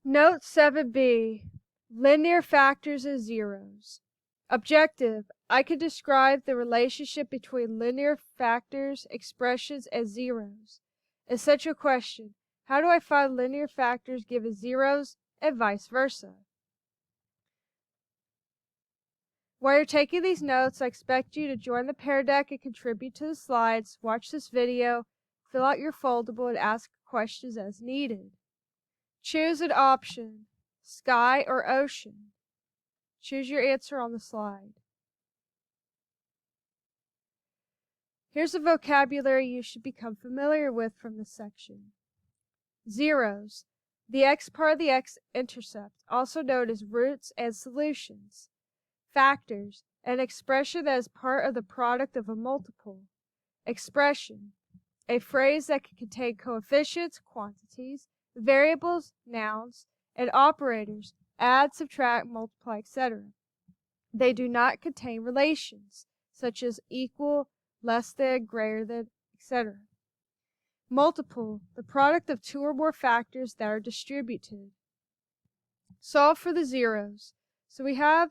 Note 7b. Linear factors as zeros. Objective. I can describe the relationship between linear factors expressions as zeros. Essential question. How do I find linear factors given zeros and vice versa? While you're taking these notes, I expect you to join the Pear Deck and contribute to the slides, watch this video, fill out your foldable, and ask questions as needed. Choose an option, sky or ocean. Choose your answer on the slide. Here's a vocabulary you should become familiar with from this section. Zeros, the x part of the x-intercept, also known as roots and solutions. Factors, an expression that is part of the product of a multiple. Expression, a phrase that can contain coefficients, quantities, variables, nouns, and operators, add, subtract, multiply, etc. They do not contain relations, such as equal, less than, greater than, etc. Multiple, the product of two or more factors that are distributed. Solve for the zeros. So we have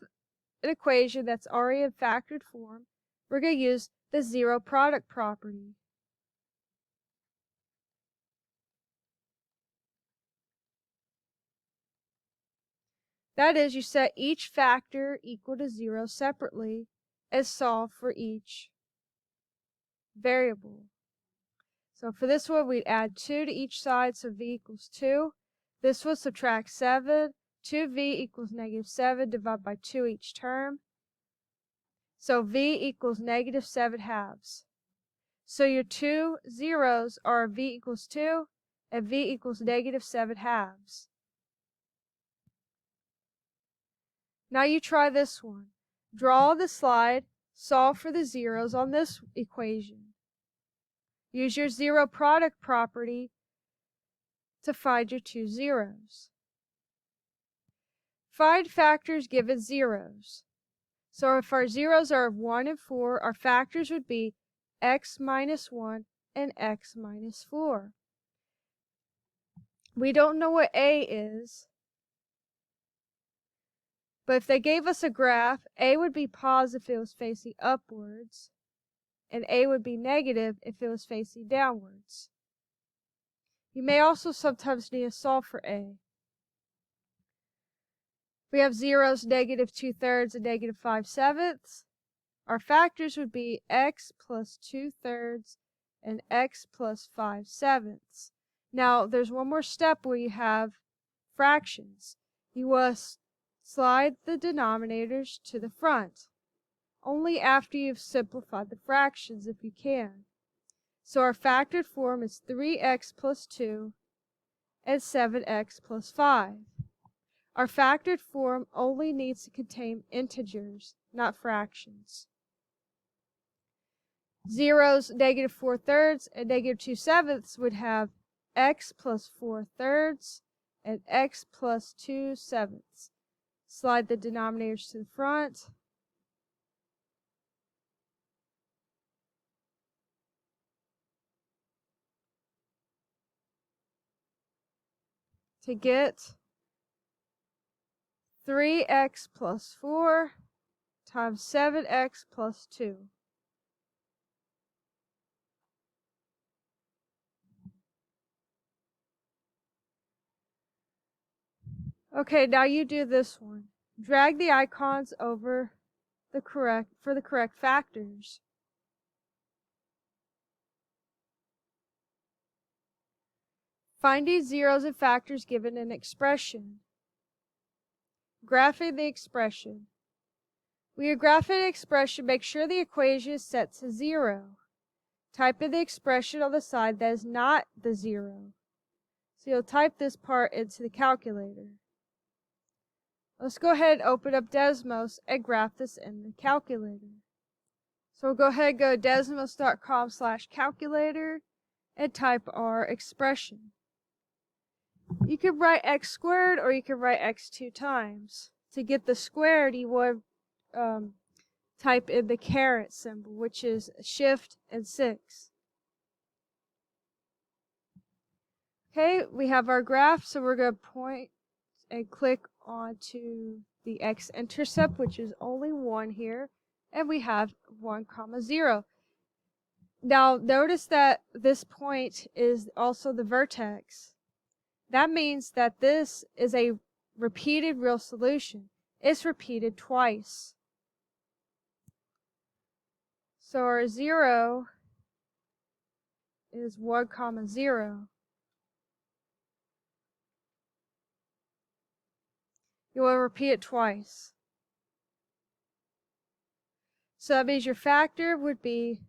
an equation that's already in factored form. We're going to use the zero product property. That is, you set each factor equal to 0 separately and solve for each variable. So for this one, we'd add 2 to each side, so v equals 2. This one, subtract 7. 2v equals -7 divided by 2 each term. So v equals -7 halves. So your two zeros are v equals 2 and v equals -7 halves. Now you try this one. Draw the slide, solve for the zeros on this equation. Use your zero product property to find your two zeros. Find factors given zeros. So if our zeros are 1 and 4, our factors would be x minus 1 and x minus 4. We don't know what a is, but if they gave us a graph, a would be positive if it was facing upwards, and a would be negative if it was facing downwards. You may also sometimes need to solve for a. We have zeros -2/3 and -5/7. Our factors would be x plus 2/3 and x plus 5/7. Now, there's one more step where you have fractions. You must slide the denominators to the front, only after you've simplified the fractions if you can. So our factored form is 3x plus 2 and 7x plus 5. Our factored form only needs to contain integers, not fractions. Zeros -4/3 and -2/7 would have x plus 4/3 and x plus 2/7. Slide the denominators to the front. To get 3x plus 4 times 7x plus 2. Okay, now you do this one. Drag the icons over the correct factors. Finding zeros and factors given an expression. Graphing the expression. When you're graphing an expression, make sure the equation is set to 0. Type in the expression on the side that is not the 0. So you'll type this part into the calculator. Let's go ahead and open up Desmos and graph this in the calculator. So we'll go ahead and go to desmos.com/calculator and type our expression. You can write x squared or you can write x 2 times. To get the squared, you would type in the caret symbol, which is shift and 6. Okay, we have our graph, so we're going to point and click onto the x-intercept, which is only 1 here, and we have 1, 0. Now notice that this point is also the vertex. That means that this is a repeated real solution. It's repeated twice. So our 0 is 1, 0. You will repeat it twice. So that means your factor would be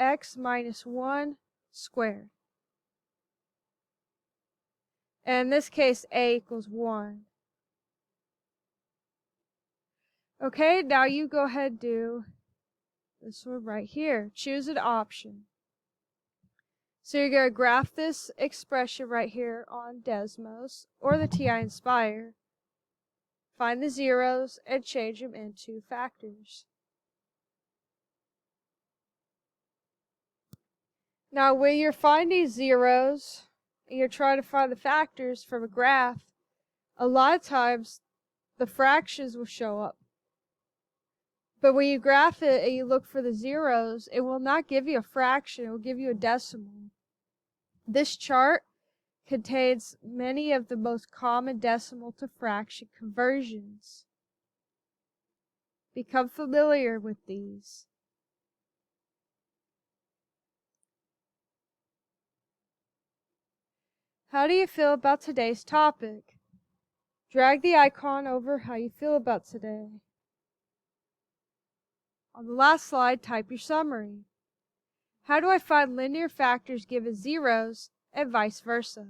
x minus 1 squared. And in this case, a equals 1. Okay, now you go ahead and do this one right here. Choose an option. So you're going to graph this expression right here on Desmos or the TI Nspire. Find the zeros and change them into factors. Now when you're finding zeros and you're trying to find the factors from a graph, a lot of times the fractions will show up. But when you graph it and you look for the zeros, it will not give you a fraction, it will give you a decimal. This chart contains many of the most common decimal to fraction conversions. Become familiar with these. How do you feel about today's topic? Drag the icon over how you feel about today. On the last slide, type your summary. How do I find linear factors given zeros and vice versa?